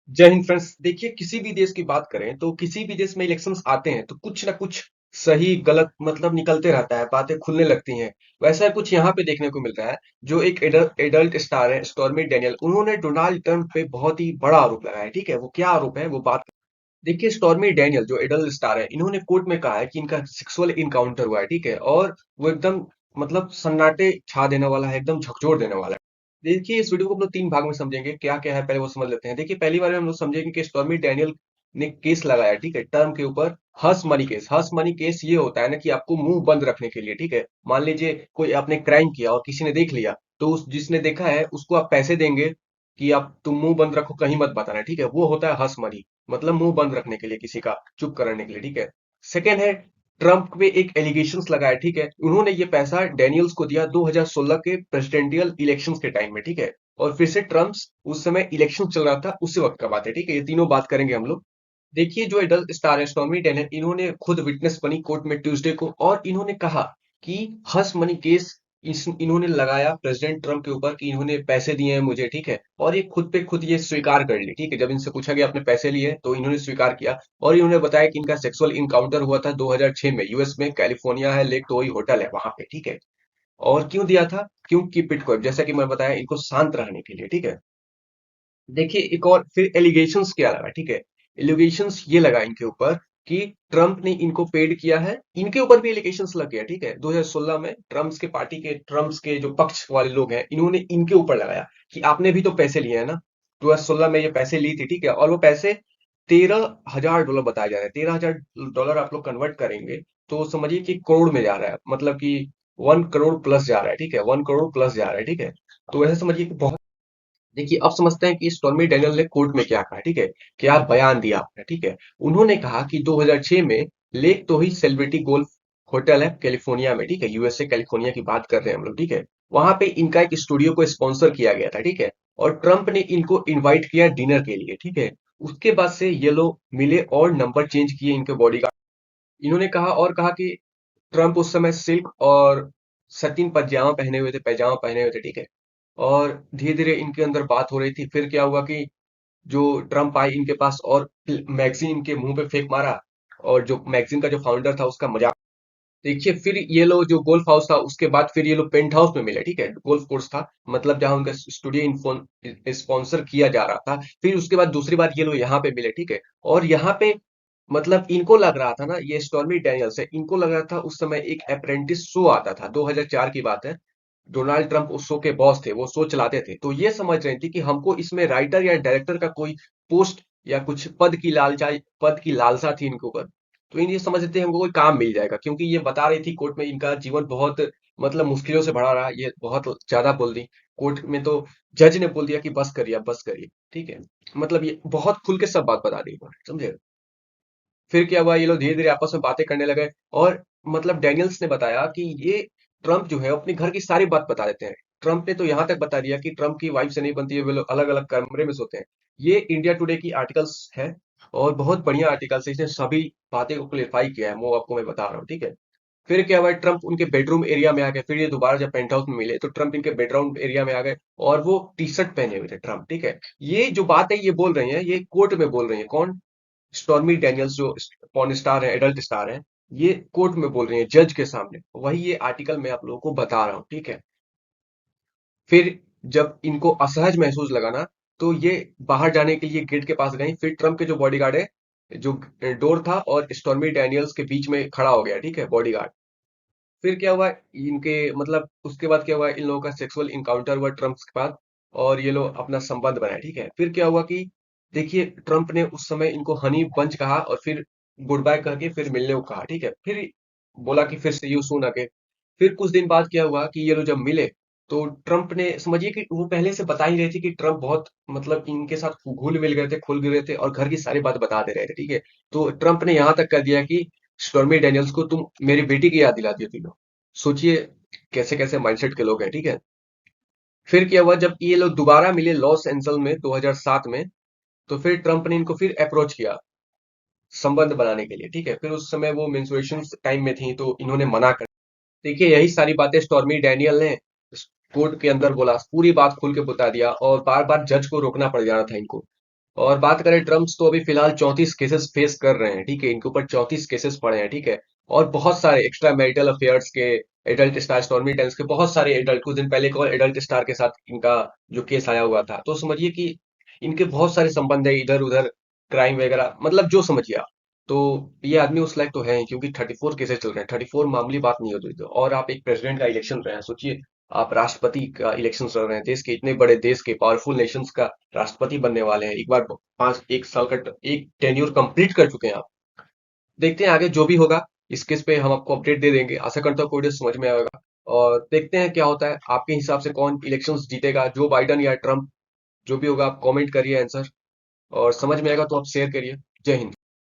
जय हिंद फ्रेंड्स। देखिए, किसी भी देश की बात करें तो किसी भी देश में इलेक्शंस आते हैं तो कुछ ना कुछ सही गलत मतलब निकलते रहता है, बातें खुलने लगती हैं। वैसा कुछ यहाँ पे देखने को मिल रहा है। जो एक एडल्ट स्टार है, स्टॉर्मी डेनियल, उन्होंने डोनाल्ड ट्रंप पे बहुत ही बड़ा आरोप लगाया है। ठीक है, वो क्या आरोप है वो बात। देखिए, स्टॉर्मी डेनियल जो एडल्ट स्टार है, इन्होंने कोर्ट में कहा है कि इनका सेक्सुअल इनकाउंटर हुआ है। ठीक है, और वो एकदम मतलब सन्नाटे छा देने वाला है, एकदम झकझोर देने वाला है। देखिए, इस वीडियो को हम लोग 3 भाग में समझेंगे, क्या-क्या है पहले वो समझ लेते हैं। देखिए, पहली बार में हम लोग समझेंगे कि स्टॉर्मी डेनियल ने केस लगाया, ठीक है, टर्म के ऊपर। Hush money case. Hush money case ये होता है ना कि आपको मुँह बंद रखने के लिए, ठीक है। मान लीजिए कोई आपने क्राइम किया और किसी ने देख लिया, तो उस जिसने देखा है उसको आप पैसे देंगे कि आप तुम मुँह बंद रखो, कहीं मत बताना, ठीक है। वो होता है हश मनी, मतलब मुँह बंद रखने के लिए, किसी का चुप कराने के लिए, ठीक है। सेकंड है, ट्रंप पे एक एलिगेशंस लगाया, ठीक है। उन्होंने ये पैसा डेनियल्स को दिया 2016 के प्रेसिडेंशियल इलेक्शंस के टाइम में, ठीक है। और फिर से ट्रम्प उस समय इलेक्शन चल रहा था, उसी वक्त का बात है, ठीक है। ये तीनों बात करेंगे हम लोग। देखिए, जो एडल्ट स्टार है स्टॉर्मी डेनियल, इन्होंने खुद विटनेस बनी कोर्ट में ट्यूसडे को, और इन्होंने कहा कि हश मनी केस इन्होंने लगाया प्रेसिडेंट ट्रम्प के ऊपर कि इन्होंने पैसे दिए हैं मुझे, ठीक है। और ये खुद पे खुद ये स्वीकार कर ली, ठीक है। जब इनसे पूछा गया आपने पैसे लिए तो इन्होंने स्वीकार किया। और इन्होंने बताया कि इनका सेक्सुअल इनकाउंटर हुआ था 2006 में, यूएस में, कैलिफोर्निया है, लेक टोई होटल है वहां पे, ठीक है। और क्यों दिया था? क्यों कीप इट क्वाइट, जैसा कि मैं बताया, इनको शांत रहने के लिए, ठीक है। देखिए, एक और फिर एलिगेशंस क्या लगा, ठीक है। एलिगेशंस ये लगा इनके ऊपर कि ट्रम्प ने इनको पेड किया है। इनके ऊपर भी एलिगेशंस लग गया, ठीक है। 2016 में ट्रम्प्स के जो पक्ष वाले लोग हैं, इन्होंने इनके ऊपर लगाया कि आपने भी तो पैसे लिए हैं ना। 2016 में ये पैसे ली थी, ठीक है। और वो पैसे $13,000 बताया जा रहा है। $13,000 आप लोग कन्वर्ट करेंगे तो समझिए कि करोड़ में जा रहा है, मतलब कि 1 करोड़ प्लस जा रहा है, ठीक है। 1 करोड़ प्लस जा रहा है, ठीक है। तो वैसे समझिए कि बहुत। देखिए, अब समझते हैं कि स्टॉर्मी डेनियल ने कोर्ट में क्या कहा, ठीक है। क्या बयान दिया आपने, ठीक है। उन्होंने कहा कि 2006 में लेक तोही सेलिब्रिटी गोल्फ होटल है कैलिफोर्निया में, ठीक है। यूएसए कैलिफोर्निया की बात कर रहे हैं हम लोग, ठीक है। वहां पे इनका एक स्टूडियो को स्पॉन्सर किया गया था, ठीक है। और ट्रंप ने इनको इनवाइट किया डिनर के लिए, ठीक है। उसके बाद से ये लोग मिले और नंबर चेंज किए इनके बॉडी का। इन्होंने कहा और कहा कि ट्रंप उस समय सिल्क और सटिन पैजामा पहने हुए थे, ठीक है। और धीरे धीरे इनके अंदर बात हो रही थी। फिर क्या हुआ कि जो ट्रम्प आए इनके पास और मैगजीन इनके मुंह पे फेंक मारा। और जो मैगजीन का जो फाउंडर था उसका मजाक। देखिए, फिर ये लोग जो गोल्फ हाउस था, उसके बाद फिर ये लोग पेंट हाउस में मिले, ठीक है। गोल्फ कोर्स था, मतलब जहां उनका स्टूडियो स्पॉन्सर किया जा रहा था। फिर उसके बाद दूसरी बार ये लोग यहाँ पे मिले, ठीक है। और यहाँ पे मतलब इनको लग रहा था ना, ये स्टॉर्मी डैनियल्स है, इनको लग रहा था उस समय एक अप्रेंटिस शो आता था, 2004 की बात है। डोनाल्ड ट्रंप उस शो के बॉस थे, वो शो चलाते थे। तो ये समझ रहे थे कि हमको इसमें राइटर या डायरेक्टर का कोई पोस्ट या कुछ पद की लालसा थी इनके ऊपर। तो ये समझ रहे थे हमको कोई काम मिल जाएगा, क्योंकि ये बता रही थी कोर्ट में इनका जीवन बहुत मतलब मुश्किलों से भरा रहा। ये बहुत ज्यादा बोल दी कोर्ट में, तो जज ने बोल दिया कि बस करिए, अब बस करिए, ठीक है। मतलब ये बहुत खुल के सब बात बता दी इन्होंने, समझे। फिर क्या हुआ, ये लोग धीरे धीरे आपस में बातें करने लगे। और मतलब डेनियल्स ने बताया कि ये ट्रम्प जो है अपने घर की सारी बात बता देते हैं। ट्रम्प ने तो यहाँ तक बता दिया कि ट्रम्प की वाइफ से नहीं बनती है, वे लोग अलग अलग कमरे में सोते हैं। ये इंडिया टुडे की आर्टिकल्स है, और बहुत बढ़िया आर्टिकल्स है, इसने सभी बातें को क्लियरफाई किया है, वो आपको मैं बता रहा हूँ, ठीक है। फिर क्या हुआ, ट्रम्प उनके बेडरूम एरिया में आ गए। फिर ये दोबारा जब पेंट हाउस में मिले तो ट्रम्प इनके बेडरूम एरिया में आ गए, और वो टी शर्ट पहने हुए थे ट्रम्प, ठीक है। ये जो बात है ये बोल रहे हैं, ये कोर्ट में बोल रहे हैं। कौन? स्टॉर्मी डेनियल्स, जो पॉर्न स्टार है, एडल्ट स्टार है। ये कोर्ट में बोल रही है, जज के सामने। वही ये आर्टिकल मैं आप लोगों को बता रहा हूँ, ठीक है। फिर जब इनको असहज महसूस लगा ना, तो ये बाहर जाने के लिए गेट के पास गई। फिर ट्रम्प के जो बॉडीगार्ड है, जो डोर था और स्टॉर्मी डैनियल्स के बीच में खड़ा हो गया, ठीक है, बॉडीगार्ड। फिर क्या हुआ, इनके मतलब उसके बाद क्या हुआ, इन लोगों का सेक्सुअल इनकाउंटर हुआ ट्रम्प के बाद। और ये लोग अपना संबंध बनाए, ठीक है। फिर क्या हुआ कि देखिए, ट्रम्प ने उस समय इनको हनी बंच कहा, और फिर गुड बाय करके फिर मिलने को कहा, ठीक है। फिर बोला कि फिर से यू सून अगे। फिर कुछ दिन बाद क्या हुआ कि ये लोग जब मिले, तो ट्रम्प ने समझिए कि वो पहले से बता ही रहे थे कि ट्रम्प बहुत मतलब इनके साथ घुल मिल गए थे, खुल गए थे, और घर की सारी बात बता दे रहे थे, ठीक है। तो ट्रम्प ने यहां तक कर दिया कि स्टॉर्मी डेनियल्स को तुम मेरी बेटी की याद दिलाती हो तीनों। सोचिए कैसे कैसे माइंडसेट के लोग हैं, ठीक है। फिर क्या हुआ, जब ये लोग दोबारा मिले लॉस एंजल्स में 2007 में, तो फिर ट्रम्प ने इनको फिर अप्रोच किया संबंध बनाने के लिए, ठीक है। फिर उस समय वो मेंस्ट्रुएशन टाइम में थी, तो इन्होंने मना कर। देखिए, यही सारी बातें स्टॉर्मी डैनियल ने कोर्ट के अंदर बोला, पूरी बात खुल के बता दिया, और बार बार जज को रोकना पड़ जा रहा था इनको। और बात करें ट्रम्प तो अभी फिलहाल 34 केसेस फेस कर रहे हैं, ठीक है, इनके ऊपर 34 केसेस पड़े हैं, ठीक है। और बहुत सारे एक्स्ट्रा मैरिटल अफेयर्स के, एडल्ट स्टार, स्टॉर्मी डेनियल्स के, बहुत सारे एडल्ट, कुछ दिन पहले एक और एडल्ट स्टार के साथ इनका जो केस आया हुआ था, तो समझिए कि इनके बहुत सारे संबंध है इधर उधर, क्राइम वगैरह, मतलब जो समझिए आप। तो ये आदमी उस लायक तो है ही, क्योंकि 34 केसेस चल रहे हैं, 34 मामूली बात नहीं होती। और आप एक प्रेसिडेंट का इलेक्शन रहे हैं, सोचिए, आप राष्ट्रपति का इलेक्शन लड़ रहे हैं, देश के इतने बड़े, देश के पावरफुल नेशंस का राष्ट्रपति बनने वाले हैं, एक बार 1 साल का एक टेन्योर कंप्लीट कर चुके हैं आप। देखते हैं आगे जो भी होगा, इस केस पे हम आपको अपडेट दे देंगे, आशा करता हूँ कोई देश समझ में आएगा। और देखते हैं क्या होता है, आपके हिसाब से कौन इलेक्शंस जीतेगा, जो बाइडन या ट्रम्प, जो भी होगा आप कमेंट करिए आंसर, और समझ में आएगा तो आप शेयर करिए। जय हिंद।